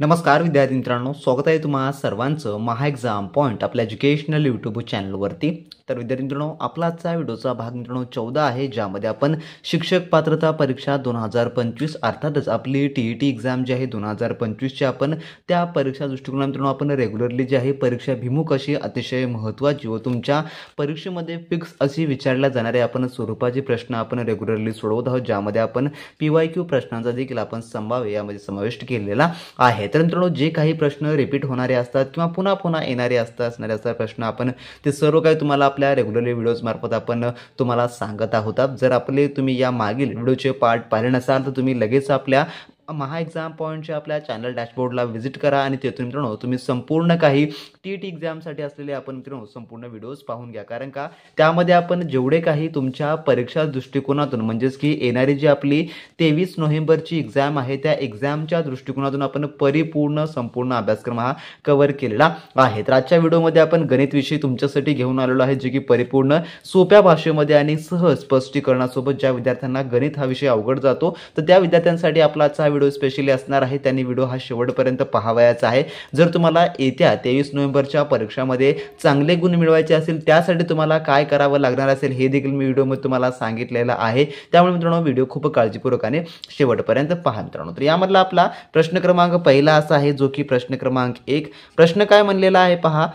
नमस्कार विद्यार्थी मित्रांनो, स्वागत आहे तुम्हा सर्वांचं महा एक्झाम पॉईंट आपल्या एज्युकेशनल यूट्यूब चॅनलवरती। तर विद्यार्थी मित्रांनो, आपला आजचा व्हिडिओचा भाग मित्रांनो 14 आहे, ज्यामध्ये आपण शिक्षक पात्रता परीक्षा 2025 अर्थातच आपली TET एक्झाम जी आहे 2025ची आपण त्या परीक्षा दृष्टिकोनातून मित्रांनो आपण रेग्युलरली जी आहे परीक्षा भिमुख अशी अतिशय महत्त्वाची व तुमच्या परीक्षेमध्ये फिक्स अशी विचारल्या जाणारे आपण स्वरूपाचे प्रश्न आपण रेग्युलरली सोडवत आहोत, ज्यामध्ये आपण PYQ प्रश्नांचा देखील आपण संभाव्य यामध्ये समाविष्ट केलेला आहे। तर मित्रांनो, जे काही प्रश्न रिपीट होणारे असतात किंवा पुन्हा पुन्हा येणारे असणारे प्रश्न आपण ते सर्व काही तुम्हाला आपल्या रेग्युलरली व्हिडिओज मार्फत आपण तुम्हाला सांगत आहोत। जर आपले तुम्ही या मागील व्हिडिओचे पार्ट पाहिले नसाल तर तुम्ही लगेच आपल्या महा एक्झाम पॉईंटच्या आपल्या चॅनल डॅशबोर्डला व्हिजिट करा आणि तेथून मित्रांनो तुम्ही संपूर्ण काही TET एक्झामसाठी असलेले आपण मित्रांनो संपूर्ण व्हिडिओज पाहून घ्या, कारण का त्यामध्ये आपण जेवढे काही तुमच्या परीक्षा दृष्टिकोनातून म्हणजेच की येणारी जी आपली 23 नोव्हेंबरची एक्झाम आहे त्या एक्झामच्या दृष्टिकोनातून आपण परिपूर्ण संपूर्ण अभ्यासक्रम हा कव्हर केलेला आहे। तर आजच्या व्हिडिओमध्ये आपण गणित विषय तुमच्यासाठी घेऊन आलेलो आहे, जे की परिपूर्ण सोप्या भाषेमध्ये आणि सहज स्पष्टीकरणासोबत ज्या विद्यार्थ्यांना गणित हा विषय अवघड जातो तर त्या विद्यार्थ्यांसाठी आपला आजचा व्हिडिओ स्पेशली असणार आहे। त्यांनी व्हिडिओ हा शेवटपर्यंत पाहावयाचा आहे। जर तुम्हाला येत्या 23 नोव्हेंबरच्या परीक्षामध्ये चांगले गुण मिळवायचे असेल त्यासाठी तुम्हाला काय करावं लागणार असेल हे देखील मी व्हिडिओमध्ये तुम्हाला सांगितलेलं आहे। त्यामुळे मित्रांनो व्हिडिओ खूप काळजीपूर्वकाने शेवटपर्यंत पहा मित्रांनो। तर यामधला आपला प्रश्न क्रमांक पहिला असा आहे, जो की प्रश्न क्रमांक 1। प्रश्न काय म्हणलेला आहे पहा,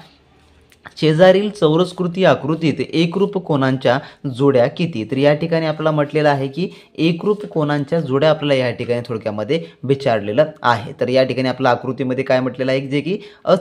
शेजारील चौरस्कृती आकृतीत एकरूप कोणांच्या जोड्या किती। तर या ठिकाणी आपल्याला म्हटलेलं आहे की एकरूप कोणांच्या जोड्या आपल्याला या ठिकाणी थोडक्यामध्ये विचारलेलं आहे। तर या ठिकाणी आपल्या आकृतीमध्ये काय म्हटलेलं आहे, जे की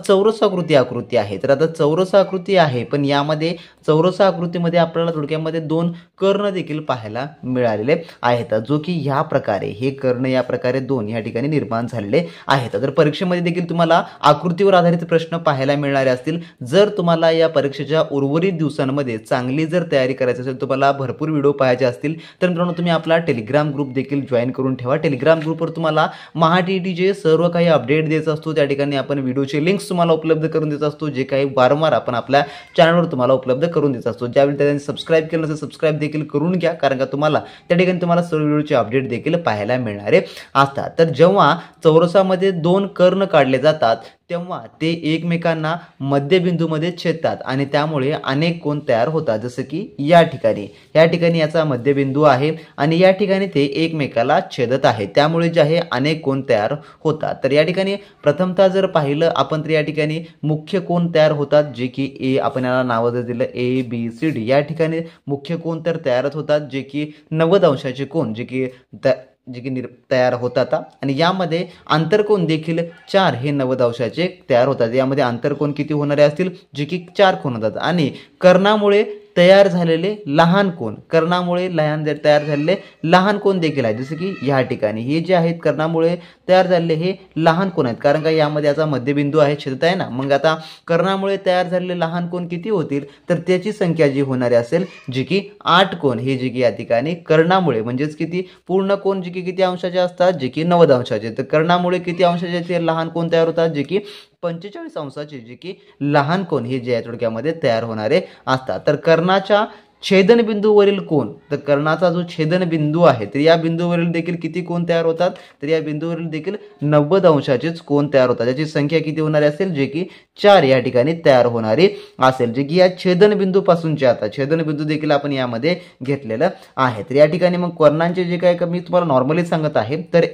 चौरस आकृती आहे। तर आता चौरस आकृती आहे, पण यामध्ये चौरस आकृतीमध्ये आपल्याला थोडक्यामध्ये दोन कर्ण देखील पाहायला मिळालेले आहेत, जो की ह्या प्रकारे हे कर्ण या प्रकारे दोन या ठिकाणी निर्माण झालेले आहेत। तर परीक्षेमध्ये देखील तुम्हाला आकृतीवर आधारित प्रश्न पाहायला मिळणारे असतील। जर तुम्हाला या परीक्षेच्या उर्वरित दिवसांमध्ये चांगली जर तयारी करायची असेल, तुम्हाला भरपूर व्हिडिओ पाहायचे असतील तर मित्रांनो तुम्ही आपला टेलिग्राम ग्रुप देखील जॉईन करून ठेवा। टेलिग्राम ग्रुपवर तुम्हाला महा TETचे सर्व काही अपडेट द्यायचा असतो, त्या ठिकाणी आपण व्हिडिओचे लिंक्स तुम्हाला उपलब्ध करून देत असतो, जे काही वारंवार आपण आपल्या चॅनलवर तुम्हाला उपलब्ध करून देत असतो। ज्यावेळी त्यांनी सबस्क्राईब केलं नसेल सबस्क्राईब देखील करून घ्या, कारण का तुम्हाला त्या ठिकाणी तुम्हाला सर्व व्हिडिओचे अपडेट देखील पाहायला मिळणारे असतात। तर जेव्हा चौरसामध्ये दोन कर्ण काढले जातात तेव्हा ते एकमेकांना मध्यबिंदूमध्ये छेदतात आणि त्यामुळे अनेक कोन तयार होतात, जसं की या ठिकाणी याचा मध्यबिंदू आहे आणि या ठिकाणी ते एकमेकाला छेदत आहे, त्यामुळे जे आहे अनेक कोन तयार होतात। तर या ठिकाणी प्रथमतः जर पाहिलं आपण तर या ठिकाणी मुख्य कोन तयार होतात, जे की ए आपण याला नाव जर दिलं ABCD, या ठिकाणी मुख्य कोन तर तयारच होतात, जे की 90 अंशाचे कोन जे की तयार होतात आणि यामध्ये आंतरकोन देखील 4 हे 90 अंशाचे तयार होतात। यामध्ये आंतरकोन किती होणारे असतील, जे की 4 कोन होतात आणि कर्णामुळे तयार झालेले लहान कोन तयार झालेले लहान कोन देखील आहेत, जसे की या ठिकाणी हे जे आहेत कर्णामुळे तयार झालेले हे लहान कोन आहेत, कारण का यामध्ये याचा मध्यबिंदू आहे, छेदत आहे ना। मग आता कर्णामुळे तयार झालेले लहान कोन किती होतील, तर त्याची संख्या जी होणारी असेल जे की 8 कोन, हे जे की या ठिकाणी कर्णामुळे म्हणजेच किती पूर्ण कोन जे की किती अंशाचे असतात, जे की 90 अंशाचे। तर कर्णामुळे किती अंशाचे ते लहान कोन तयार होतात, जे की 45 अंशाचे, जे की लहान कोन हे जे आहे थोडक्यामध्ये तयार होणारे असतात। तर कर्णाच्या छेदनबिंदूवरील कोन, तर कर्णाचा जो छेदनबिंदू आहे तर या बिंदूवरील देखील किती कोन तयार होतात, तर या बिंदूवरील देखील 90 अंशाचेच कोन तयार होतात। याची संख्या किती होणारी असेल, जे की 4 या ठिकाणी तयार होणारी असेल, जे की या छेदनबिंदूपासूनचे आता छेदनबिंदू देखील आपण यामध्ये घेतलेलं आहे। तर या ठिकाणी मग कर्णांचे जे काही मी तुम्हाला नॉर्मली सांगत आहे, तर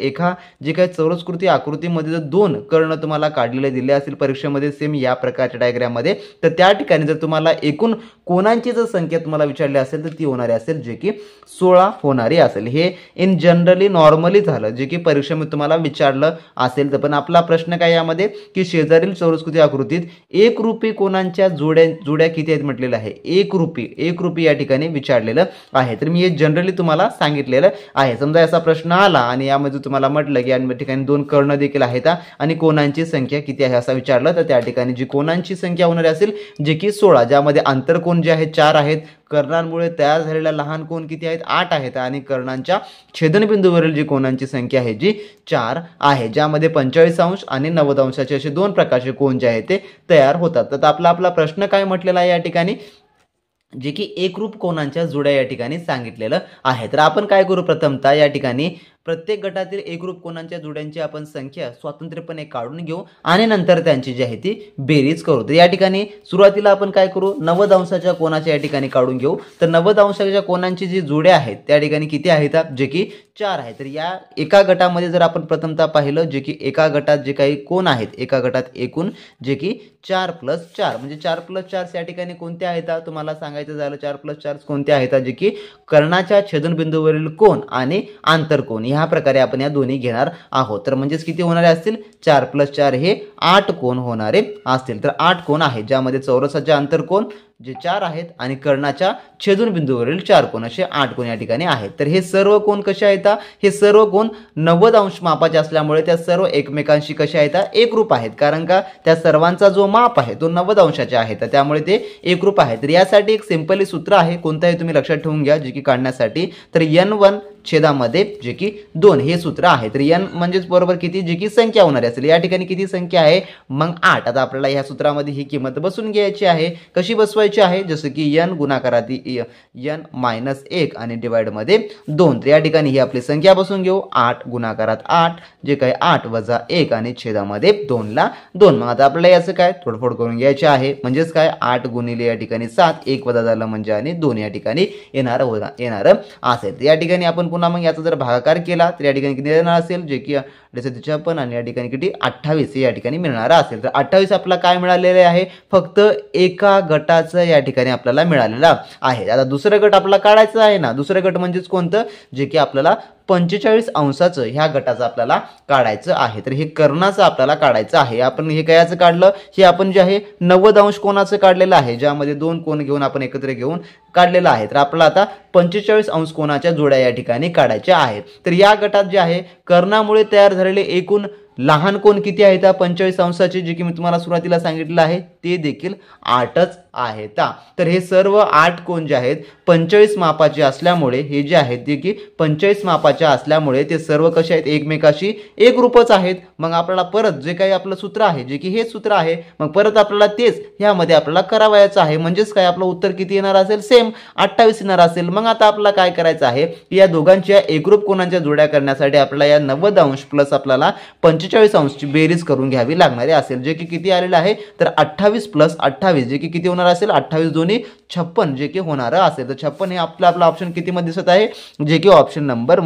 जे काही चौरस्कृती आकृतीमध्ये जर दोन कर्ण तुम्हाला काढलेले दिले असतील परीक्षेमध्ये सेम या प्रकारच्या डायग्राममध्ये, तर त्या ठिकाणी जर तुम्हाला एकूण कोणांची जर संख्या तुम्हाला विचारली असेल तर ती होणारी असेल, जे की 16 होणारी असेल। हे इन जनरली नॉर्मली झालं, जे की परीक्षेमध्ये तुम्हाला विचारलं असेल। तर पण आपला प्रश्न काय यामध्ये की शेजारील चौरस्कृती आकृतीत एकरूपी कोणांच्या जोड्या किती आहेत म्हटलेलं आहे, एकरूपी या ठिकाणी विचारलेलं आहे। तर मी हे जनरली तुम्हाला सांगितलेलं आहे। समजा असा प्रश्न आला आणि यामध्ये तुम्हाला म्हटलं की या ठिकाणी दोन कर्ण देखील आहेत आणि कोणांची संख्या किती आहे असं विचारलं, तर त्या ठिकाणी जी कोणांची संख्या होणारी असेल जे की 16, ज्यामध्ये आंतरकोन जे आहे 4 आहेत, कर्णांमुळे तयार झालेल्या लहान कोन किती आहेत 8 आहेत आणि कर्णांच्या छेदनबिंदूवरील जी कोनांची संख्या आहे जी 4 आहे, ज्यामध्ये 45 अंश आणि 90 अंशाचे असे दोन प्रकारचे कोन जे आहेत ते तयार होतात। तर आपला प्रश्न काय म्हटलेला आहे या ठिकाणी, जे की एकरूप कोनांच्या जोड्या या ठिकाणी सांगितलेलं आहे। तर आपण काय करू, प्रथमतः या ठिकाणी प्रत्येक गटातील एकरूप कोणांच्या जोड्यांची आपण संख्या स्वतंत्रपणे काढून घेऊ आणि नंतर त्यांची जी आहे ती बेरीज करू। तर या ठिकाणी सुरुवातीला आपण काय करू, 90 अंशाच्या कोनाच्या या ठिकाणी काढून घेऊ। तर 90 अंशाच्या कोनांची जी जोड्या आहेत त्या ठिकाणी किती आहेत, जे की 4 आहेत। तर या एका गटामध्ये जर आपण प्रथमतः पाहिलं, जे की एका गटात जे काही कोन आहेत, एका गटात एकूण जे की 4 + 4 म्हणजे 4 + 4 या ठिकाणी कोणते आहेत, तुम्हाला सांगायचं झालं 4 + 4 कोणते आहेत, जे की कर्णाच्या छेदनबिंदूवरील कोन आणि आंतरकोन ह्या प्रकारे आपण या दोन्ही घेणार आहोत। तर म्हणजेच किती होणारे असतील, 4 + 4 हे 8 कोन होणारे असतील। तर 8 कोन आहे, ज्यामध्ये चौरसाचे आंतरकोन जे 4 आहेत आणि कर्णाच्या छेदनबिंदूवरील 4 कोन असे 8 कोन या ठिकाणी आहेत। तर हे सर्व कोन कसे आहेत, हे सर्व कोन 90 अंश मापाचे असल्यामुळे त्या सर्व एकमेकांशी कसे आहेत, एकरूप आहेत। कारण का त्या सर्वांचा जो माप आहे तो 90 अंशाचे आहे, तर त्यामुळे ते एकरूप आहे। तर यासाठी एक सिंपली सूत्र आहे, कोणताही तुम्ही लक्षात ठेवून घ्या, जे की काढण्यासाठी तर n1 छेदामध्ये जे की 2 हे सूत्र आहे। तर n म्हणजेच बरोबर किती, जे की संख्या होणारी असेल। या ठिकाणी किती संख्या आहे, मग 8। आता आपल्याला या सूत्रामध्ये ही किंमत बसून घ्यायची आहे। कशी बसवायची आहे, जसं की n गुणाकारात n-1 आणि डिवाइड मध्ये 2। तर या ठिकाणी ही आपली संख्या बसून घेऊ, 8 गुणाकारात 8 जे काही 8 - 1 आणि छेदामध्ये 2 ला 2। मग आता आपल्याला याचं काय तोडफोड करून घ्यायचे आहे, म्हणजेच काय 8 गुणिले या ठिकाणी 7 1 वजा झालं म्हणजे आणि 2 या ठिकाणी येणार असेल। तर या ठिकाणी आपण पुन्हा मग याचा जर भागाकार केला तर या ठिकाणी किती येणार असेल, जे की 56 आणि या ठिकाणी किती 28 या ठिकाणी मिळणार असेल। तर 28 आपला काय मिळालेले आहे, फक्त एका गटाचं या ठिकाणी आपल्याला मिळालेला आहे। आता दुसरा गट आपला काढायचा आहे ना, दुसरा गट म्हणजेच कोणतं, जे की आपल्याला 45 अंशाचं ह्या गटाचं आपल्याला काढायचं आहे। तर हे कर्णाचं आपल्याला काढायचं आहे। आपण हे कयाचं काढलं, हे आपण जे आहे 90 अंश कोणाचं काढलेलं आहे, ज्यामध्ये 2 कोन घेऊन आपण एकत्र घेऊन काढलेलं आहे। तर आपल्याला आता 45 अंश कोनाच्या जोड्या या ठिकाणी काढायच्या आहेत। तर या गटात जे आहे कर्णामुळे तयार झालेले एकूण लहान कोन किती आहेत, 45 अंशाचे, जे की मी तुम्हाला सुरुवातीला सांगितलं आहे ते देखील 8च आहेत। तर हे सर्व 8 कोन जे आहेत 45 मापाचे असल्यामुळे, हे जे आहेत ते की 45 मापाचे असल्यामुळे ते सर्व कसे आहेत, एकमेकाशी एकरूपच आहेत। मग आपल्याला परत जे काही आपलं सूत्र आहे, जे की हे सूत्र आहे, मग परत आपल्याला तेच ह्यामध्ये आपल्याला करावायचं आहे। म्हणजेच काय आपलं उत्तर किती येणार असेल, सेम 28 येणार असेल। मग आता आपल्याला काय करायचं आहे, या दोघांच्या एकरूप कोनांच्या जोड्या करण्यासाठी आपल्याला या 90 अंश प्लस आपल्याला 45 अंशची बेरीज करून घ्यावी लागणारी असेल, जे की किती आलेलं आहे, तर 28 + 28 जे की किती होणार असेल, 28 दोन्ही 56 जे की होणार असेल। तर 56 हे आपला ऑप्शन किती मध्ये दिसत आहे, जे की ऑप्शन नंबर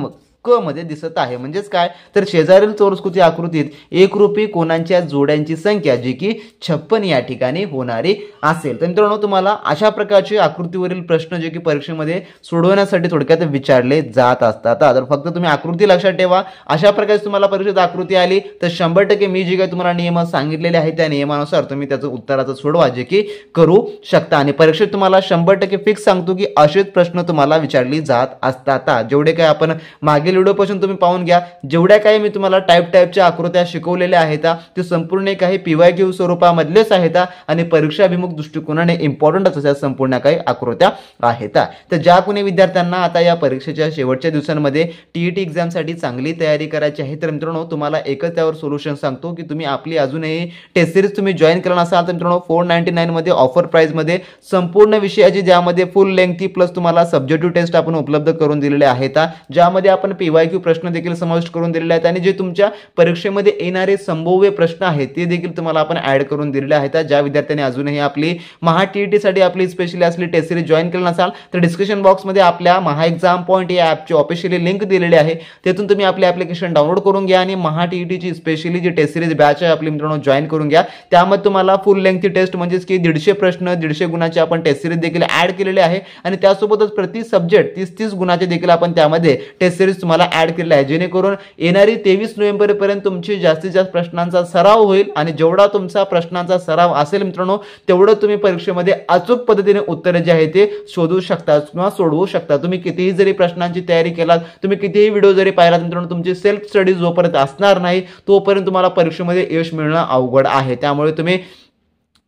क मध्ये दिसत आहे। म्हणजेच काय, तर शेजारील चौरस्कृती आकृतीत एकरूपी कोनांच्या जोड्यांची संख्या जी की 56 या ठिकाणी होणारी असेल। तर मित्रांनो, तुम्हाला अशा प्रकारचे आकृतीवरील प्रश्न जे की परीक्षेमध्ये सोडवण्यासाठी थोडक्यात विचारले जात असतात। तर फक्त तुम्ही आकृती लक्षात ठेवा। अशा प्रकारे तुम्हाला परीक्षेत आकृती आली तर 100% मी जे काही तुम्हाला नियम सांगितलेले आहेत त्या नियमानुसार तुम्ही त्याचं उत्तराचं सोडवा, जे की करू शकता। आणि परीक्षेत तुम्हाला 100% फिक्स सांगतो की असेच प्रश्न तुम्हाला विचारले जात असतात। जेवढे काही आपण मागील व्हिडिओ पासून तुम्ही पाहून घ्या, जेवढ्या काही मी तुम्हाला टाईपच्या आकृत्या शिकवलेल्या आहेत ते संपूर्ण काही PYQ स्वरूपामधलेच आहेत आणि परीक्षाभिमुख दृष्टिकोनाने इम्पॉर्टंट अशा संपूर्ण काही आकृत्या आहेत। तर ज्या कोणी विद्यार्थ्यांना आता या परीक्षेच्या शेवटच्या दिवसांमध्ये TET एक्झामसाठी चांगली तयारी करायची आहे, तर मित्रांनो तुम्हाला एकच त्यावर सोल्युशन सांगतो की तुम्ही आपली अजूनही टेस्ट सिरीज तुम्ही जॉईन केला नसाल तर मित्रांनो 499 मध्ये ऑफर प्राइस मध्ये संपूर्ण विषयाची, ज्यामध्ये फुल लेंथी प्लस तुम्हाला सब्जेक्टिव्ह टेस्ट आपण उपलब्ध करून दिलेले आहेत, ज्यामध्ये आपण PYQ प्रश्न देखील समाविष्ट करून दिलेले आहेत आणि जे तुमच्या परीक्षेमध्ये येणारे संभाव्य प्रश्न आहेत ते देखील तुम्हाला आपण ऍड करून दिलेले आहेत। ज्या विद्यार्थ्यांनी अजूनही आपली महा TET साठी आपली स्पेशली असली टेस्ट सिरीज जॉईन केली नसाल तर डिस्क्रिप्शन बॉक्स मध्ये आपल्या महा एक्झाम पॉइंट या ॲपची ऑफिशियली लिंक दिलेली आहे, तेथून तुम्ही आपले ॲप्लिकेशन डाउनलोड करून घ्या आणि महा TET ची स्पेशली जी टेस्ट सिरीज बॅच आहे आपली मित्रांनो जॉईन करून घ्या। त्यामध्ये तुम्हाला फुल लेंथी टेस्ट म्हणजेच की 150 प्रश्न 150 गुणाचे आपण टेस्ट सिरीज देखील ऍड केलेले आहे आणि त्यासोबतच प्रति सब्जेक्ट 30-30 गुणाचे देखील आपण त्यामध्ये टेस्ट सिरीज तुम्हाला ऍड केलेला आहे, जेणेकरून येणारी 23 नोव्हेंबर पर्यंत तुमची जास्तीत जास्त प्रश्नांचा सराव होईल आणि जेवढा तुमचा प्रश्नांचा सराव असेल मित्रांनो तेवढं तुम्ही परीक्षेमध्ये अचूक पद्धतीने उत्तरे जे आहे ते शोधू शकता किंवा सोडवू शकता। तुम्ही कितीही जरी प्रश्नांची तयारी केलात, तुम्ही कितीही व्हिडिओ जरी पाहिलात मित्रांनो, तुमची सेल्फ स्टडी जोपर्यंत असणार नाही तोपर्यंत तुम्हाला परीक्षेमध्ये यश मिळणं अवघड आहे। त्यामुळे तुम्ही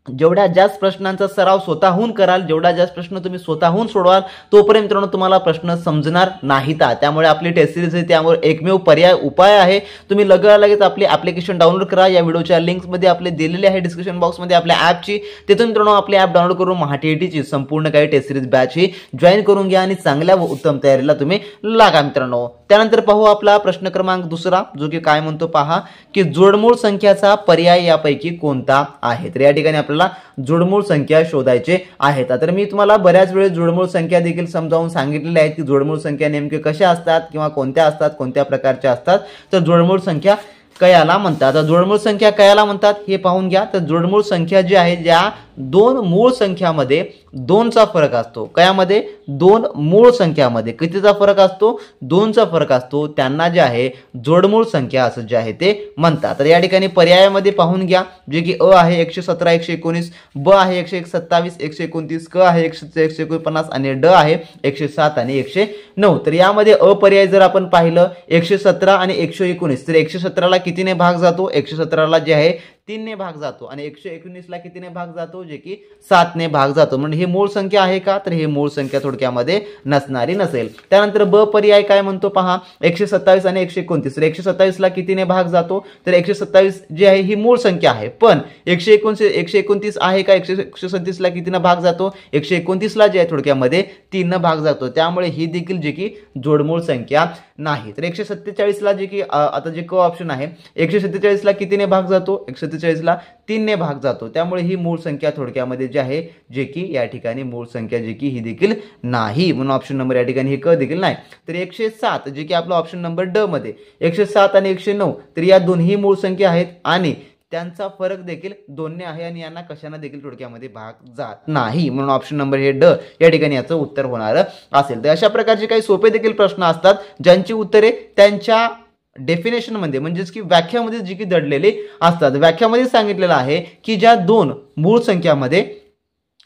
जेवढ्या जास्त प्रश्नांचा सराव स्वतःहून कराल, जेवढा जास्त प्रश्न तुम्ही स्वतःहून सोडवाल, तोपर्यंत मित्रांनो तुम्हाला प्रश्न समजणार नाहीत. त्यामुळे आपली टेस्ट सिरीज आहे, त्यामुळे एकमेव पर्याय उपाय आहे. तुम्ही लगेच आपली ॲप्लिकेशन डाउनलोड करा. या व्हिडिओच्या लिंक्समध्ये आपले दिलेले आहे डिस्क्रिप्शन बॉक्समध्ये आपल्या ॲपची. तिथून मित्रांनो आपली ॲप डाउनलोड करून महाटीईटीची संपूर्ण काही टेस्ट सिरीज बॅच ही जॉईन करून घ्या आणि चांगल्या व उत्तम तयारीला तुम्ही लागा मित्रांनो. त्यानंतर पाहू आपला प्रश्न क्रमांक दुसरा, जो की काय म्हणतो पहा, की जोडमूळ संख्याचा पर्याय यापैकी कोणता आहे. तर या ठिकाणी आपल्याला जोडमूळ संख्या शोधायचे आहेत. तर मी तुम्हाला बऱ्याच वेळेस जोडमूळ संख्या देखील समजावून सांगितलेल्या आहेत की जोडमूळ संख्या नेमके कशा असतात किंवा कोणत्या असतात, कोणत्या प्रकारच्या असतात. तर जोडमूळ संख्या कयाला म्हणतात. आता जोडमूळ संख्या कयाला म्हणतात हे पाहून घ्या. तर जोडमूळ संख्या जी आहे, ज्या दोन मूळ संख्यामध्ये दोनचा फरक असतो. कयामध्ये दोन मूळ संख्यामध्ये कितीचा फरक असतो, दोनचा फरक असतो, त्यांना जे आहे जोडमूळ संख्या असं जे आहे ते म्हणतात. तर या ठिकाणी पर्यायामध्ये पाहून घ्या, जे की अ आहे 117 119, ब आहे 127 129, क आहे 149 आणि ड आहे 107 आणि 109. तर यामध्ये अ पर्याय जर आपण पाहिलं 117 आणि 119, तर 117ला कितीने भाग जातो, 117ला जे आहे 3 ने भाग जातो आणि 119ला कितीने भाग जातो, जे की 7 ने भाग जातो. म्हणजे हे मूळ संख्या आहे का, तर हे मूळ संख्या थोडक्यामध्ये नसणारी नसेल. त्यानंतर ब पर्याय काय म्हणतो पहा, 127 आणि 129, तर 127ला कितीने भाग जातो, तर 127 जी आहे ही मूळ संख्या आहे, पण 129 आहे का, 137ला कितीने भाग जातो, 129ला जे आहे थोडक्यामध्ये 3 ने भाग जातो. त्यामुळे ही देखील जे की जोडमूळ संख्या नाही. तर 147ला जे की आता जे क ऑप्शन आहे, 147ला कितीने भाग जातो, 147ला 3 ने भाग जातो. त्यामुळे ही मूळ संख्या थोडक्यामध्ये जी आहे, जे की या ठिकाणी मूळ संख्या जी की ही देखील नाही, म्हणून ऑप्शन नंबर या ठिकाणी हे क देखील नाही. तर 107 जे की आपला ऑप्शन नंबर ड मध्ये 107 आणि 109, तर या दोन्ही मूळ संख्या आहेत आणि त्यांचा फरक देखील 2 ने आहे आणि यांना कशाने देखील थोडक्यामध्ये भाग जात नाही, म्हणून ऑप्शन नंबर हे ड या ठिकाणी याचं उत्तर होणार असेल. तर अशा प्रकारचे काही सोपे देखील प्रश्न असतात, ज्यांची उत्तरे त्यांच्या डेफिनेशन मध्ये म्हणजेच की व्याख्यामध्ये जी की दडलेली असतात. व्याख्यामध्ये सांगितलेलं आहे की ज्या दोन मूळ संख्यामध्ये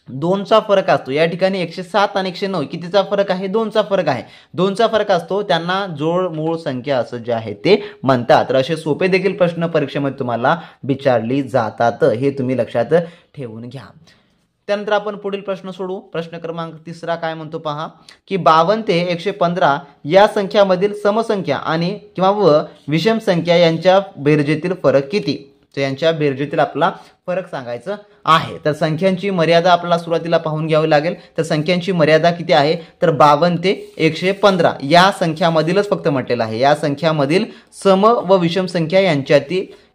2चा फरक असतो, या ठिकाणी 107 आणि 109 कितीचा फरक आहे, 2चा फरक आहे, 2चा फरक असतो, त्यांना जोड मूळ संख्या असं जे आहे ते म्हणतात. तर असे सोपे देखील प्रश्न परीक्षेमध्ये तुम्हाला विचारली जातात, हे तुम्ही लक्षात ठेवून घ्या. त्यानंतर आपण पुढील प्रश्न सोडू. प्रश्न क्रमांक तिसरा काय म्हणतो पहा, की 52 ते 115 या संख्यामधील समसंख्या आणि किंवा व विषम संख्या यांच्या बेरजेतील फरक किती. तर यांच्या बेरजेतील आपला फरक सांगायचं आहे. तर संख्यांची मर्यादा आपल्याला सुरुवातीला पाहून घ्यावी लागेल. तर संख्यांची मर्यादा किती आहे, तर 52 ते 115 या संख्यामधीलच फक्त म्हटलेलं आहे. या संख्यामधील सम व विषम संख्या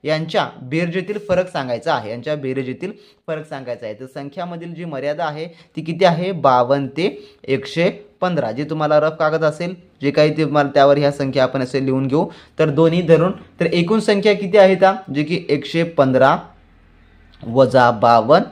यांच्या बेरजेतील फरक सांगायचा आहे, यांच्या बेरजेतील फरक सांगायचा आहे. तर संख्यामधील जी मर्यादा आहे ती किती आहे, 52 ते 115. जे तुम्हाला रफ कागद असेल, जे काही ते त्यावर ह्या संख्या आपण असे लिहून घेऊ. तर दोन्ही धरून तर एकूण संख्या किती आहे, जे की 115 वजा 52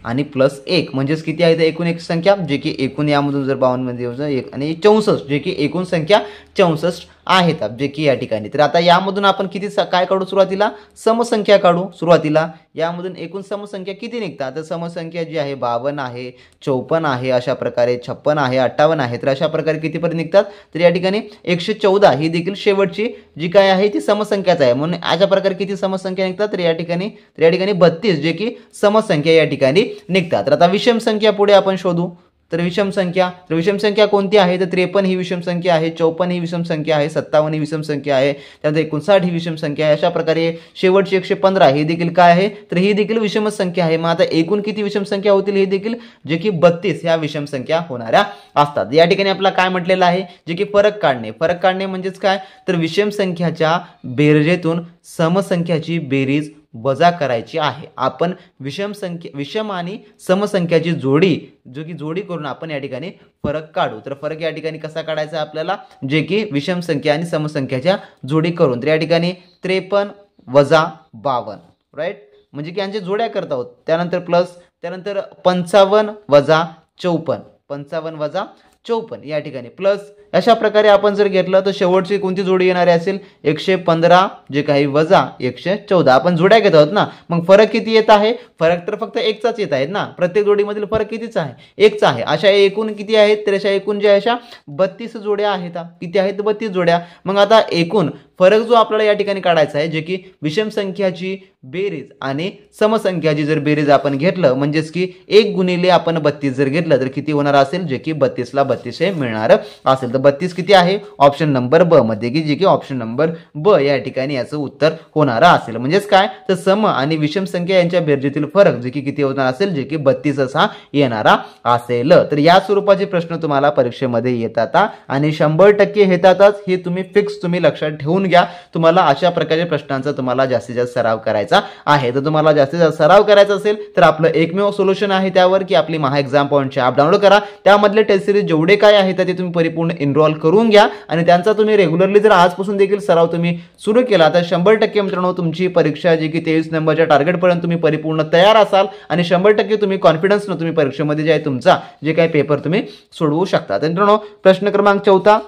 आणि प्लस 1 म्हणजेच किती आहे, तर एकूण एक संख्या, जे की एकूण यामधून जर 52 मध्ये 1 आणि 64, जे की एकूण संख्या 64 आहेत, जे की या ठिकाणी. तर आता यामधून आपण किती काय काढू, सुरुवातीला समसंख्या काढू. सुरुवातीला यामधून एकूण समसंख्या किती निघतात, तर समसंख्या जी आहे 52 आहे, 54 आहे, अशा प्रकारे 56 आहे, 58 आहे. तर अशा प्रकारे कितीपर्यंत निघतात, तर या ठिकाणी 114 ही देखील शेवटची जी काय आहे ती समसंख्याच आहे. म्हणून अशा प्रकारे किती समसंख्या निघतात, तर या ठिकाणी 32 जे की समसंख्या या ठिकाणी निघतात. तर आता विषम संख्या पुढे आपण शोधू. तर विषम संख्या कोणती आहे, तर 53 ही विषम संख्या आहे, 54 ही विषम संख्या आहे, 57 ही विषम संख्या आहे, त्यानंतर 59 ही विषम संख्या आहे. अशा प्रकारे शेवटची 115 ही देखील काय आहे, तर ही देखील विषम संख्या आहे. मग आता एकूण किती विषम संख्या होतील, हे देखील जे की 32 ह्या विषम संख्या होणाऱ्या असतात. या ठिकाणी आपल्याला काय म्हटलेलं आहे, जे की फरक काढणे म्हणजेच काय, तर विषम संख्याच्या बेरजेतून समसंख्याची बेरीज वजा करायची आहे. आपण विषम आणि समसंख्याची जोडी करून आपण या ठिकाणी फरक काढू. तर फरक या ठिकाणी कसा काढायचा आपल्याला, जे की विषम संख्या आणि समसंख्याच्या जोडी करून. तर या ठिकाणी 53 वजा 52 राईट, म्हणजे की यांच्या जोड्या करत आहोत. त्यानंतर प्लस, त्यानंतर 55 वजा 54 या ठिकाणी प्लस. अशा प्रकारे आपण जर घेतलं तर शेवटची कोणती जोडी येणारी असेल, 115 जे काही वजा 114. आपण जोड्या घेत आहोत ना, मग फरक किती येत आहे, फरक तर फक्त एकचाच येत आहेत ना, प्रत्येक जोडीमधील फरक कितीचा आहे, एकचा आहे. अशा एकूण किती आहेत, तर अशा एकूण ज्या अशा 32 जोड्या आहेत. किती आहेत, 32 जोड्या. मग आता एकूण फरक जो आपल्याला या ठिकाणी काढायचा आहे, जे की विषम संख्याची बेरीज आणि समसंख्याची जर बेरीज आपण घेतलं म्हणजेच की 1 गुणिले आपण 32 जर घेतलं तर किती होणार असेल, जे की 32 ला 32 हे मिळणार असेल. तर 32 किती आहे ऑप्शन नंबर ब मध्ये, की जे की ऑप्शन नंबर ब या ठिकाणी याचं उत्तर होणार असेल. म्हणजेच काय तर सम आणि विषम संख्या यांच्या बेरजेतील फरक जे की किती होणार असेल, जे की 32 असा येणारा असेल. तर या स्वरूपाचे प्रश्न तुम्हाला परीक्षेमध्ये येतात आणि 100% येतातच, हे तुम्ही फिक्स तुम्ही लक्षात ठेवून घ्या. तुम्हाला अशा प्रकारच्या प्रश्नांचा तुम्हाला जास्तीत जास्त सराव करायचा आहे. तर तुम्हाला जास्तीत जास्त सराव करायचा असेल तर आपलं एकमेव सोल्युशन आहे त्यावर, की आपली महा एक्झाम पॉइंटची ॲप डाउनलोड करा. त्यामधले टेस्ट सिरीज जेवढे काय आहेत ते तुम्ही परिपूर्ण एनरोल करून घ्या आणि त्यांचा तुम्ही रेग्युलरली जर आजपासून देखील सराव तुम्ही सुरू केला तर 100% मित्रांनो तुमची परीक्षा जी की 23 नंबरच्या टार्गेट पर्यंत तुम्ही परिपूर्ण तयार असाल आणि 100% तुम्ही कॉन्फिडन्स न तुम्ही परीक्षेमध्ये जे आहे तुमचा जे काही पेपर तुम्ही सोडवू शकता. तर मित्रांनो प्रश्न क्रमांक 14,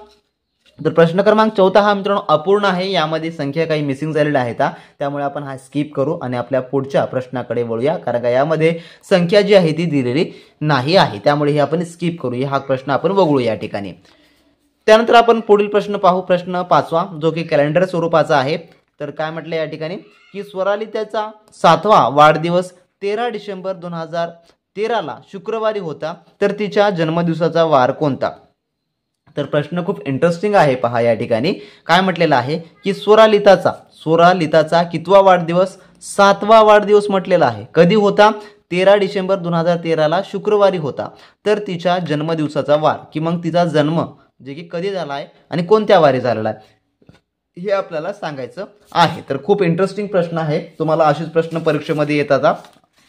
तर प्रश्न क्रमांक 14 हा मित्रांनो अपूर्ण आहे, यामध्ये संख्या काही मिसिंग झालेल्या आहेत, त्यामुळे आपण हा स्किप करू आणि आपल्या पुढच्या प्रश्नाकडे वळूया, कारण का यामध्ये संख्या जी आहे ती दिलेली नाही आहे, त्यामुळे हे आपण स्किप करू. हा प्रश्न आपण वगळू या ठिकाणी. त्यानंतर आपण पुढील प्रश्न पाहू, प्रश्न 5वा जो की कॅलेंडर स्वरूपाचा आहे. तर काय म्हटलं या ठिकाणी की स्वरालिताचा 7वा वाढदिवस 13 डिसेंबर 2013 ला शुक्रवारी होता, तर तिच्या जन्मदिवसाचा वार कोणता. तर प्रश्न खूप इंटरेस्टिंग आहे. पहा या ठिकाणी काय म्हटलेलं आहे की स्वरालिताचा कितवा वाढदिवस, 7वा वाढदिवस म्हटलेला आहे. कधी होता, 13 डिसेंबर 2013 ला शुक्रवारी होता, तर तिच्या जन्मदिवसाचा वार की मग तिचा जन्म जे की कधी झाला आहे आणि कोणत्या वारी झालेला आहे हे आपल्याला सांगायचं आहे. तर खूप इंटरेस्टिंग प्रश्न आहे, तुम्हाला असेच प्रश्न परीक्षेमध्ये येतात.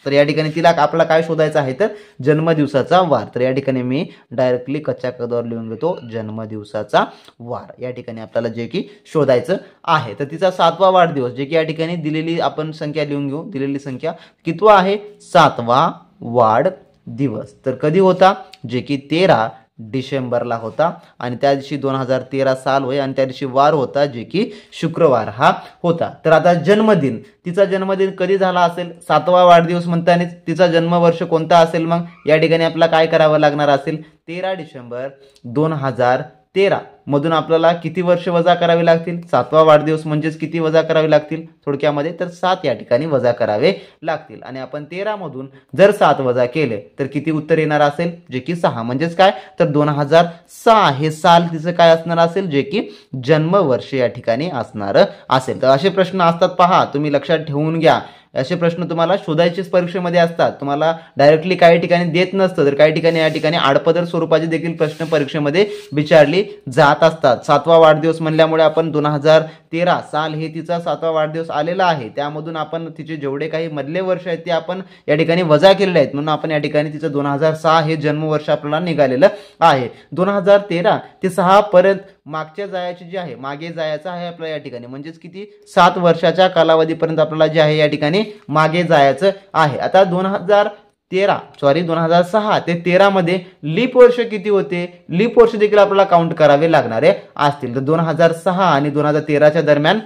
तर या ठिकाणी तिला आपल्याला काय शोधायचं आहे तर जन्मदिवसाचा वार. तर या ठिकाणी मी डायरेक्टली कच्च्या कागदावर लिहून घेतो जन्मदिवसाचा वार, या ठिकाणी आपल्याला जे की शोधायचं आहे. तर तिचा 7वा वाढदिवस जे की या ठिकाणी दिलेली आपण संख्या लिहून घेऊ, दिलेली संख्या कितवा आहे 7वा वाढदिवस. तर कधी होता, जे की 13 डिसेंबरला होता आणि त्या दिवशी 2013 साल होय आणि त्या दिवशी वार होता जे की शुक्रवार हा होता. तर आता जन्मदिन, तिचा जन्मदिन कधी झाला असेल, 7वा वाढदिवस म्हणताना तिचा जन्मवर्ष कोणता असेल, मग या ठिकाणी आपल्याला काय करावं लागणार असेल, 13 डिसेंबर 2013 मधून आपल्याला किती वर्ष वजा करावे लागतील, 7वा वाढदिवस म्हणजेच किती वजा करावे लागतील थोडक्यामध्ये, तर 7 या ठिकाणी वजा करावे लागतील. आणि आपण 13 मधून जर 7 वजा केले तर किती उत्तर येणार असेल, जे की 6. म्हणजेच काय तर 2006 हे साल तिचं काय असणार असेल, जे की जन्मवर्ष या ठिकाणी असणार असेल. तर असे प्रश्न असतात, पहा तुम्ही लक्षात ठेवून घ्या. असे प्रश्न तुम्हाला शोधायचेच परीक्षेमध्ये असतात, तुम्हाला डायरेक्टली काही ठिकाणी देत नसतं, तर काही ठिकाणी या ठिकाणी आडपदर स्वरूपाचे देखील प्रश्न परीक्षेमध्ये विचारले जात असतात. 7वा वाढदिवस म्हणल्यामुळे आपण 2013 साल हे तिचा 7वा वाढदिवस आलेला आहे, त्यामधून आपण तिचे जेवढे काही मधले वर्ष आहेत ते आपण या ठिकाणी वजा केलेले आहेत, म्हणून आपण या ठिकाणी तिचं 2006 हे जन्मवर्ष आपल्याला निघालेलं आहे. 2013 ते 6 पर्यंत मागच्या जायची जी आहे, मागे जायचं आहे आपल्याला या ठिकाणी, म्हणजेच किती 7 वर्षाच्या कालावधीपर्यंत आपल्याला जे आहे या ठिकाणी मागे जायचं आहे. आता 2006 ते 13 मध्ये लीप वर्ष किती होते, लीप वर्ष देखील आपल्याला काउंट करावे लागणारे असतील. तर 2006 आणि 2013च्या दरम्यान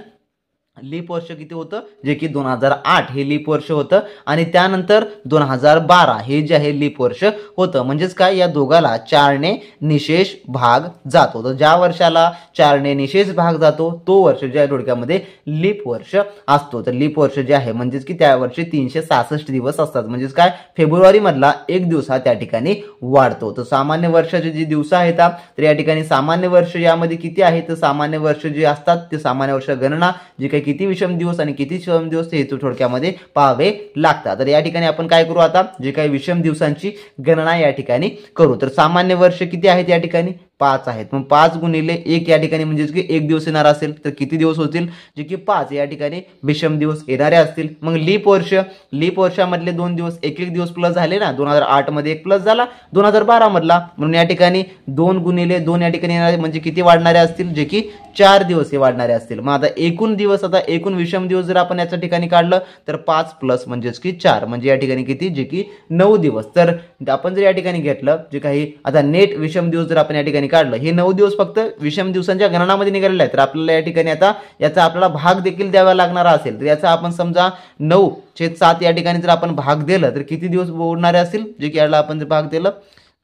लीप वर्ष किती होतं, जे की 2008 हे लीप वर्ष होतं आणि त्यानंतर 2012 हे जे आहे लीप वर्ष होतं. म्हणजेच काय या दोघाला 4 ने निशेष भाग जातो. तर ज्या वर्षाला 4 ने निशेष भाग जातो तो वर्ष जे आहे थोडक्यामध्ये लीप वर्ष असतो. तर लीप वर्ष जे आहे म्हणजेच की त्या वर्षी 366 दिवस असतात. म्हणजेच काय फेब्रुवारी मधला एक दिवस हा त्या ठिकाणी वाढतो. तर सामान्य वर्षाचे जे दिवस आहेत तर या ठिकाणी सामान्य वर्ष यामध्ये किती आहे, तर सामान्य वर्ष जे असतात ते सामान्य वर्ष गणना जे काही किती विषम दिवस आणि किती सम दिवस हे थोडक्यामध्ये पाहावे लागतात. तर या ठिकाणी आपण काय करू, आता जे काही विषम दिवसांची गणना या ठिकाणी करू. तर सामान्य वर्ष किती आहेत या ठिकाणी 5 आहेत, मग 5 गुणिले 1 या ठिकाणी म्हणजेच की 1 दिवस येणार असेल तर किती दिवस होतील, जे की 5 या ठिकाणी विषम दिवस येणारे असतील. मग लीप वर्षामधले 2 दिवस एक दिवस प्लस झाले ना, 2008 मध्ये 1 प्लस झाला 2012 मधला, म्हणून या ठिकाणी 2 गुणिले 2 या ठिकाणी येणारे म्हणजे किती वाढणारे असतील, जे की 4 दिवस हे वाढणारे असतील. मग आता एकूण दिवस, आता एकूण विषम दिवस जर आपण याच्या ठिकाणी काढलं तर 5 प्लस म्हणजेच की 4 म्हणजे या ठिकाणी किती, जे की 9 दिवस. तर आपण जर या ठिकाणी घेतलं जे काही आता नेट विषम दिवस जर आपण या ठिकाणी काढलं, हे 9 दिवस फक्त विषम दिवसांच्या गणनामध्ये निघालेले आहेत. तर आपल्याला या ठिकाणी आता याचा आपल्याला भाग देखील द्यावा लागणार असेल, तर याचा आपण समजा 9/7 या ठिकाणी जर आपण भाग दिलं तर किती दिवस उरणारे असतील, जे की याला आपण जर भाग दिलं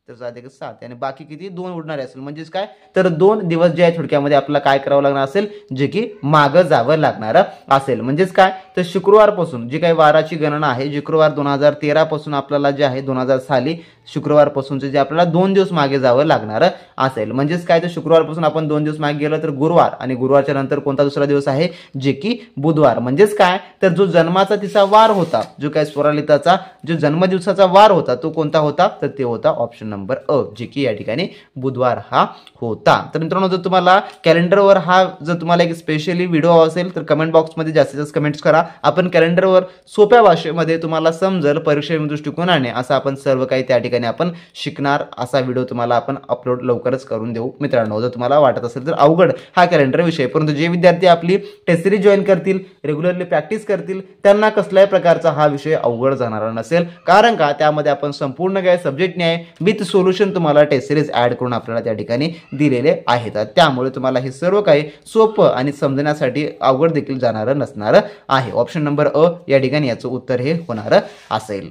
तर 7 × 7 आणि बाकी किती 2 उरणारे असेल. म्हणजेच काय तर 2 दिवस जे आहे थोडक्यामध्ये आपल्याला काय करावं लागणार असेल, जे की मागं जावं लागणार असेल. म्हणजेच काय तर शुक्रवारपासून जी काही वाराची गणना आहे, शुक्रवार 2013 पासून आपल्याला जे आहे 2000 साली शुक्रवारपासूनचे जे आपल्याला 2 दिवस मागे जावं लागणार असेल. म्हणजेच काय तर शुक्रवारपासून आपण 2 दिवस मागे गेलो तर गुरुवार आणि गुरुवारच्या नंतर कोणता दुसरा दिवस आहे, जे की बुधवार. म्हणजेच काय तर जो जन्माचा तिचा वार होता, जो काय स्वरालिताचा जो जन्मदिवसाचा वार होता तो कोणता होता, तर ते होता ऑप्शन नंबर अ, जे की या ठिकाणी बुधवार हा होता. तर मित्रांनो जर तुम्हाला कॅलेंडरवर हा जर तुम्हाला एक स्पेशली व्हिडिओ असेल तर कमेंट बॉक्समध्ये जास्तीत जास्त कमेंट्स करा. आपण कॅलेंडरवर सोप्या भाषेमध्ये तुम्हाला समजेल परीक्षा दृष्टिकोनाने असं आपण सर्व काही त्या ठिकाणी आपण शिकणार असा व्हिडिओ तुम्हाला आपण अपलोड लवकरच करून देऊ. मित्रांनो जर तुम्हाला वाटत असेल तर अवघड हा कॅलेंडर विषय, परंतु जे विद्यार्थी आपली टेस्ट सिरीज जॉईन करतील, रेग्युलरली प्रॅक्टिस करतील, त्यांना कसल्याही प्रकारचा हा विषय अवघड जाणार नसेल. कारण का त्यामध्ये आपण संपूर्ण काय सब्जेक्ट न्याय विथ सोल्युशन तुम्हाला टेस्ट सिरीज ऍड करून आपल्याला त्या ठिकाणी दिलेले आहेत. त्यामुळे तुम्हाला हे सर्व काही सोपं आणि समजण्यासाठी अवघड देखील जाणार नसणार आहे. ऑप्शन नंबर अ या ठिकाणी याचं उत्तर हे होणार असेल.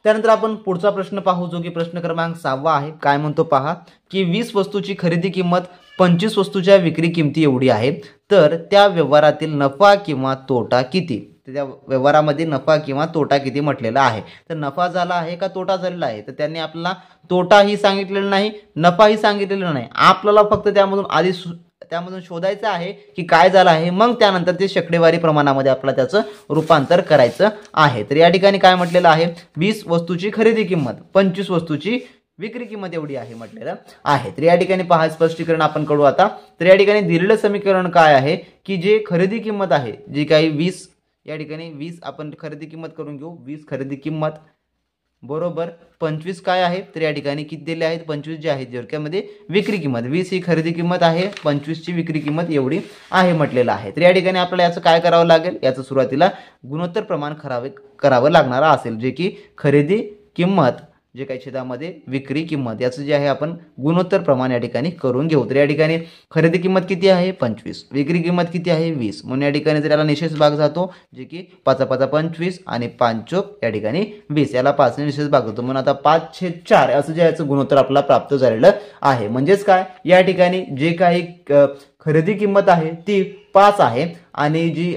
त्यानंतर आपण पुढचा प्रश्न पाहू, जो की प्रश्न क्रमांक 6 आहे. काय म्हणतो पहा की 20 वस्तूची खरेदी किंमत 25 वस्तूच्या विक्री किमती एवढी आहे, तर त्या व्यवहारातील नफा किंवा तोटा किती. त्या व्यवहारामध्ये नफा किंवा तोटा किती म्हटलेला आहे. तर नफा झाला आहे का तोटा झालेला आहे, तर त्यांनी आपल्याला तोटाही सांगितलेला नाही, नफाही सांगितलेला नाही. आपल्याला फक्त त्यामधून शोधायचं आहे की काय झालं आहे, मग त्यानंतर ते शेकडेवारी प्रमाणामध्ये आपल्याला त्याचं रूपांतर करायचं आहे. तर या ठिकाणी काय म्हटलेलं आहे, 20 वस्तूची खरेदी किंमत 25 वस्तूची विक्री किंमत एवढी आहे म्हटलेलं आहे. तर या ठिकाणी पहा स्पष्टीकरण आपण करू आता. तर या ठिकाणी दिलेलं समीकरण काय आहे की जे खरेदी किंमत आहे, जी काही 20 या ठिकाणी 20 आपण खरेदी किंमत करून घेऊ. 20 खरेदी किंमत बरोबर 25 काय आहे, तर या ठिकाणी किती दिले आहेत 25 जे आहेत जोडक्यामध्ये विक्री किंमत. 20 ही खरेदी किंमत आहे, 25 ची विक्री किंमत एवढी आहे म्हटलेलं आहे. तर या ठिकाणी आपल्याला याचं काय करावं लागेल, याचं सुरुवातीला गुणोत्तर प्रमाण करावं लागणार असेल, जे की खरेदी किंमत जे काही छेदामध्ये विक्री किंमत याचं जे आहे आपण गुणोत्तर प्रमाण या ठिकाणी करून घेऊ. तर या ठिकाणी खरेदी किंमत किती आहे 25, विक्री किंमत किती आहे 20. म्हणून या ठिकाणी जर याला निशेष भाग जातो, जे की 5 5 25 आणि 5 चोक या ठिकाणी 20, याला 5 ने निशेष भाग जातो. म्हणून आता 5/4 असं जे याचं गुणोत्तर आपल्याला प्राप्त झालेलं आहे. म्हणजेच काय या ठिकाणी जे काही खरेदी किंमत आहे ती 5 आहे आणि जी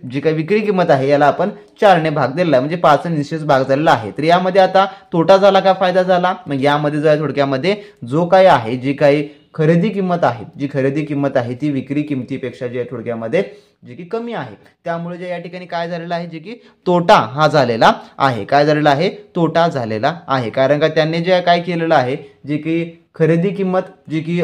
जी काही विक्री किंमत आहे याला आपण 4 ने भाग दिलेला आहे, म्हणजे 5 ने निश्चित भाग झालेला आहे. तर यामध्ये आता तोटा झाला का फायदा झाला, मग यामध्ये जो आहे थोडक्यामध्ये जो काही आहे जी काही खरेदी किंमत आहे, जी खरेदी किंमत आहे ती विक्री किमतीपेक्षा जी आहे थोडक्यामध्ये जे की कमी आहे. त्यामुळे जे या ठिकाणी काय झालेलं आहे, जे की तोटा हा झालेला आहे. काय झालेला आहे, तोटा झालेला आहे. कारण का त्यांनी जे काय केलेलं आहे, जे की खरेदी किंमत जी की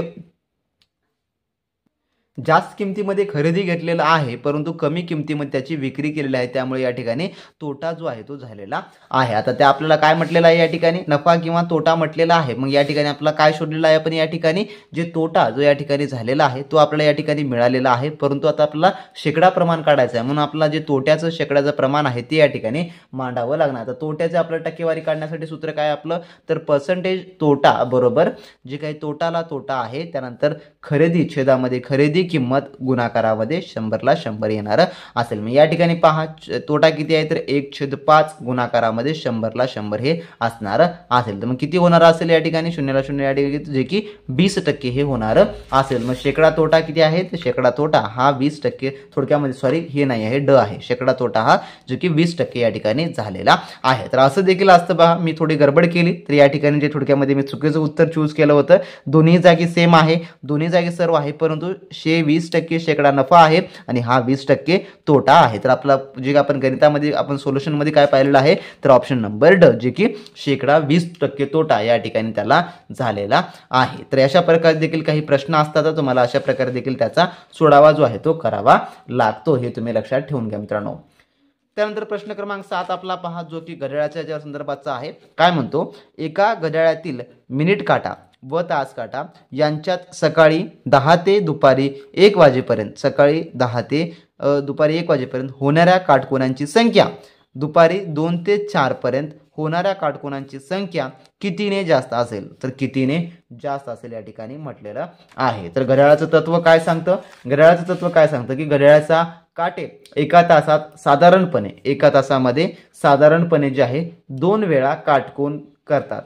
जास्त किमतीमध्ये खरेदी घेतलेला आहे, परंतु कमी किमतीमध्ये त्याची विक्री केलेली आहे. त्यामुळे या ठिकाणी तोटा जो आहे तो झालेला आहे. आता ते आपल्याला काय म्हटलेलं आहे, या ठिकाणी नफा किंवा तोटा म्हटलेला आहे. मग या ठिकाणी आपल्याला काय शोधलेलं आहे, पण या ठिकाणी जे तोटा जो या ठिकाणी झालेला आहे तो आपल्याला या ठिकाणी मिळालेला आहे, परंतु आता आपल्याला शेकडा प्रमाण काढायचं आहे. म्हणून आपल्याला जे तोट्याचं शेकड्याचं प्रमाण आहे ते या ठिकाणी मांडावं लागणार. तर तोट्याचे आपल्याला टक्केवारी काढण्यासाठी सूत्र काय आपलं, तर पर्सेंटेज तोटा बरोबर जे काही तोटाला तोटा आहे, त्यानंतर खरेदी छेदामध्ये खरेदी किंमत गुणाकारामध्ये 100ला 100 येणार असेल. मग या ठिकाणी पहा तोटा किती आहे, तर 1/5 गुणाकारामध्ये 100ला 100 हे असणार असेल. तर मग किती होणार असेल या ठिकाणी 0ला 0 या ठिकाणी, जे की 20% हे होणार असेल. मग शेकडा तोटा किती आहे, तर शेकडा तोटा हा 20%, थोडक्यामध्ये सॉरी हे नाही आहे ड आहे, शेकडा तोटा हा जो की 20% या ठिकाणी झालेला आहे. तर असं देखील असतं पहा, मी थोडी गडबड केली तर या ठिकाणी जे थोडक्यामध्ये मी चुकीचं उत्तर चूज केलं होतं. दोन्ही जागी सेम आहे, दोन्ही जागी सर्व आहे, परंतु 20% शेकडा नफा आहे आणि हा 20% तोटा आहे. तर आपला जे आपण गणितामध्ये आपण सोल्युशन मध्ये काय पाहिलेलं आहे, तर ऑप्शन नंबर ड, जे की शेकडा 20% तोटा या ठिकाणी त्याला झालेला आहे. तर अशा प्रकारे देखील काही प्रश्न असतात, तुम्हाला अशा प्रकारे देखील त्याचा सोडावा जो आहे तो करावा लागतो, हे तुम्ही लक्षात ठेवून घ्या मित्रांनो. त्यानंतर प्रश्न क्रमांक 7 आपला पहा, जो की घड्याळाच्या ज्या संदर्भाचा आहे. काय म्हणतो, एका घड्याळातील मिनिट काटा व तास काटा यांच्यात सकाळी 10 ते दुपारी 1 वाजेपर्यंत, सकाळी 10 ते दुपारी 1 वाजेपर्यंत होणाऱ्या काटकोनांची संख्या दुपारी 2 ते 4 पर्यंत होणाऱ्या काटकोनांची संख्या कितीने जास्त असेल, तर कितीने जास्त असेल या ठिकाणी म्हटलेलं आहे. तर घड्याळाचं तत्व काय सांगतं, घड्याळाचं तत्व काय सांगतं की घड्याळाचा काटे एका तासामध्ये साधारणपणे जे आहे 2 वेळा काटकोन करतात,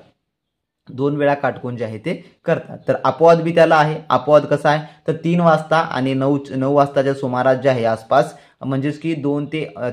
2 वेळा काटकोन जे आहे ते करतात. तर अपवाद बी त्याला आहे. अपवाद कसा आहे तर 3 वाजता आणि 9 वाजताच्या सुमारास जे आहे आसपास, म्हणजेच की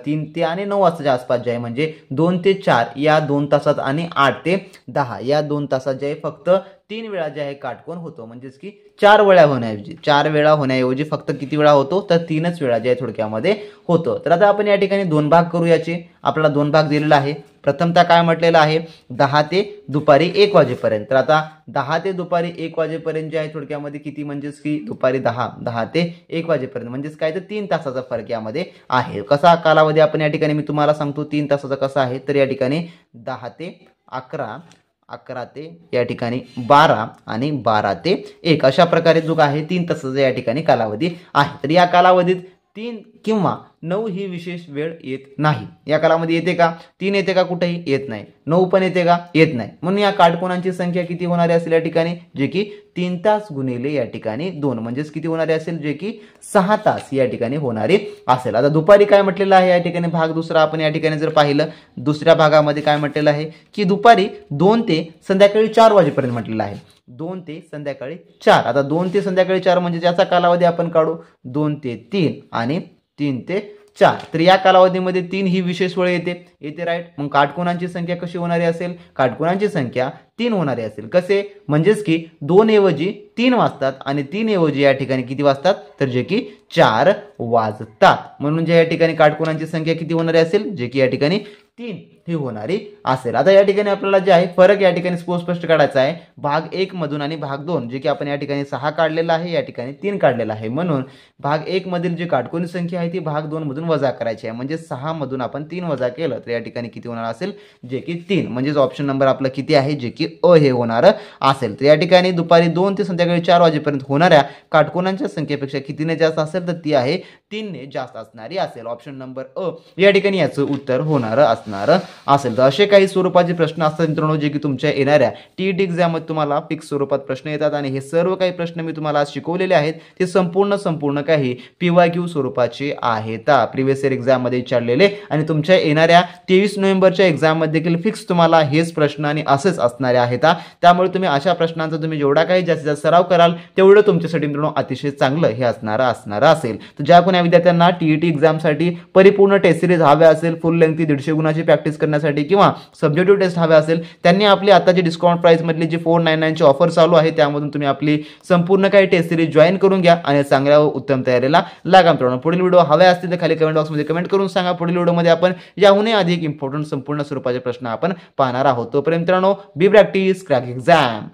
3 ते आणि 9 वाजताच्या आसपास जे आहे म्हणजे 2 ते 4 या 2 तासात आणि 8 ते 10 या 2 तासात जे आहे फक्त 3 वेळा जे आहे काटकोन होतो. म्हणजेच की 4 वेळा होण्याऐवजी फक्त किती वेळा होतो तर 3च वेळा जे आहे थोडक्यामध्ये होतो. तर आता आपण या ठिकाणी 2 भाग करू. याचे आपल्याला 2 भाग दिलेला आहे. प्रथमतः काय म्हटलेलं आहे 10 ते दुपारी 1 वाजेपर्यंत. तर आता 10 ते दुपारी 1 वाजेपर्यंत जे आहे थोडक्यामध्ये किती, म्हणजेच की दुपारी 10 ते 1 वाजेपर्यंत म्हणजेच काय तर 3 तासाचा फरक यामध्ये आहे. कसा कालावधी आपण या ठिकाणी मी तुम्हाला सांगतो 3 तासाचा कसा आहे. तर या ठिकाणी 10 ते 11 ते या ठिकाणी 12 आणि 12 ते 1 अशा प्रकारे जो आहे 3 तासाचा या ठिकाणी कालावधी आहे. तर या कालावधीत 3 किंवा 9 ही विशेष वेळ येत नाही. या कालामध्ये येते का 3 येते का, कुठेही येत नाही. 9 पण येते का, येत नाही. म्हणून या काटकोनांची संख्या किती होणारी असेल या ठिकाणी, जे की 3 तास गुणिले या ठिकाणी 2 म्हणजेच किती होणारे असेल, जे की 6 तास या ठिकाणी होणारे असेल. आता दुपारी काय म्हटलेलं आहे या ठिकाणी भाग दुसरा आपण या ठिकाणी जर पाहिलं, दुसऱ्या भागामध्ये काय म्हटलेलं आहे की दुपारी 2 ते संध्याकाळी 4 वाजेपर्यंत म्हटलेलं आहे. 2 ते संध्याकाळी 4. आता 2 ते संध्याकाळी 4 म्हणजे ज्याचा कालावधी आपण काढू 2 ते 3 आणि 3 ते 4. तर या कालावधीमध्ये 3 ही विशेष वेळ येते राईट. मग काटकोनांची संख्या कशी होणारी असेल, काटकोनांची संख्या 3 होणारी असेल. कसे, म्हणजेच की 2 ऐवजी 3 वाजतात आणि 3 ऐवजी या ठिकाणी किती वाजतात, तर जे की 4 वाजतात. म्हणून जे या ठिकाणी काटकोनांची संख्या किती होणारी असेल, जे की या ठिकाणी 3 ही होणारी असेल. आता या ठिकाणी आपल्याला जे आहे फरक या ठिकाणी स्पष्ट काढायचा आहे. भाग 1 मधून आणि भाग 2 जे की आपण या ठिकाणी 6 काढलेला आहे, या ठिकाणी 3 काढलेला आहे. म्हणून भाग 1 मधील जी काटकोनी संख्या आहे ती भाग 2 मधून वजा करायची आहे. म्हणजे 6 मधून आपण 3 वजा केलं तर या ठिकाणी किती होणार असेल, जे की 3. म्हणजेच ऑप्शन नंबर आपला किती आहे, जे की अ हे होणार असेल. तर या ठिकाणी दुपारी 2 ते संध्याकाळी 4 वाजेपर्यंत होणाऱ्या काटकोनांच्या संख्येपेक्षा कितीने जास्त असेल, तर ती आहे 3 ने जास्त असणारी असेल. ऑप्शन नंबर अ या ठिकाणी याचं उत्तर होणार असणार असेल. तर असे काही स्वरूपाचे प्रश्न असतात मित्रांनो, जे की तुमच्या येणाऱ्या टीईटी एक्झाम मध्ये तुम्हाला फिक्स स्वरूपात प्रश्न येतात. आणि हे सर्व काही प्रश्न मी तुम्हाला शिकवलेले आहेत ते संपूर्ण काही पीवायक्यू स्वरूपाचे आहेत, प्रिव्हियस इयर एक्झाम मध्ये विचारलेले. आणि तुमच्या येणाऱ्या 23 नोव्हेंबरच्या एक्झाम मध्ये देखील फिक्स तुम्हाला हेच प्रश्न आणि असेच असणारे आहेत. त्यामुळे तुम्ही अशा प्रश्नांचा तुम्ही जेवढा काही जास्तीत जास्त सराव कराल तेवढं तुमच्यासाठी मित्रांनो अतिशय चांगलं हे असणार असेल. तर ज्या कोणी विद्यार्थ्यांना टीईटी एक्झामसाठी परिपूर्ण टेस्ट सिरीज हव्या असेल, फुल लेंथी 150 गुणाची प्रॅक्टिस करण्यासाठी किंवा सब्जेक्टिव्ह टेस्ट हव्या असेल, त्यांनी आपली आताची डिस्काउंट प्राइस मधली जी 499 ची ऑफर चालू आहे त्यामधून तुम्ही आपली संपूर्ण काही टेस्ट सिरीज जॉईन करून घ्या आणि चांगल्या उत्तम तयारीला लागा मित्रांनो. पुढील व्हिडिओ हवे असतील तर खाली कमेंट बॉक्समध्ये कमेंट करून सांगा. पुढील व्हिडिओमध्ये आपण याहूनही अधिक इम्पॉर्टंट संपूर्ण स्वरूपाचे प्रश्न आपण पाहणार आहोत. तोपर्यंत मित्रांनो बी प्रॅक्टिस क्रॅक एक्झाम.